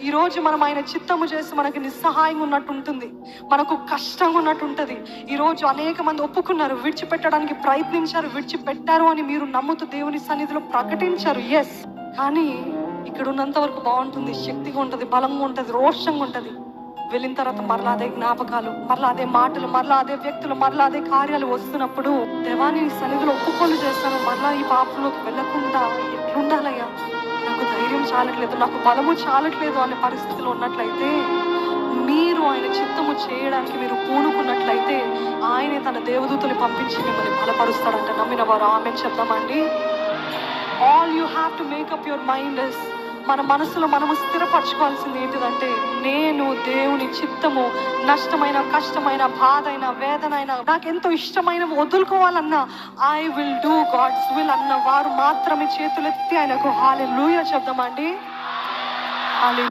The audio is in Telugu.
ఈరోజు మనం ఆయన చిత్తము చేసి మనకి నిస్సహాయంగా ఉన్నట్టు ఉంటుంది, మనకు కష్టంగా ఉన్నట్టు ఉంటుంది. ఈరోజు అనేక మంది ఒప్పుకున్నారు, విడిచిపెట్టడానికి ప్రయత్నించారు, విడిచిపెట్టారు అని మీరు నమ్ముతూ దేవుని సన్నిధిలో ప్రకటించారు. ఎస్, కానీ ఇక్కడ ఉన్నంత వరకు బాగుంటుంది, శక్తిగా ఉంటుంది, బలంగా ఉంటుంది, రోషంగా ఉంటుంది. వెళ్ళిన తర్వాత మరలా అదే జ్ఞాపకాలు, మరలా అదే మాటలు, మరలా అదే వ్యక్తులు, మరలా అదే కార్యాలు వస్తున్నప్పుడు దేవాని సన్నిధిలో ఒప్పుకోలు చేస్తాను, మరలా ఈ పాపంలోకి వెళ్ళకుండా ఎట్లుండాలయ్యా, నాకు ధైర్యం చాలట్లేదు, నాకు బలము చాలట్లేదు అనే పరిస్థితిలో ఉన్నట్లయితే, మీరు ఆయన చిత్తము చేయడానికి మీరు పూనుకున్నట్లయితే ఆయనే తన దేవదూతని పంపించి మిమ్మల్ని బలపరుస్తాడంట. నమ్మిన వారు ఆమేన్ చెప్దామండి. All you have to make up your mind is, మన మనసులో మనము స్థిరపరచుకోవాల్సింది ఏంటిదంటే, నేను దేవుని చిత్తము నష్టమైన, కష్టమైన, బాధ అయినా, వేదన అయినా, నాకెంతో ఇష్టమైన వదులుకోవాలన్నా I will do God's will అన్న వారు మాత్రమే చేతులెత్తి ఆయనకు హల్లెలూయా చెప్దామండి. హల్లెలూయా.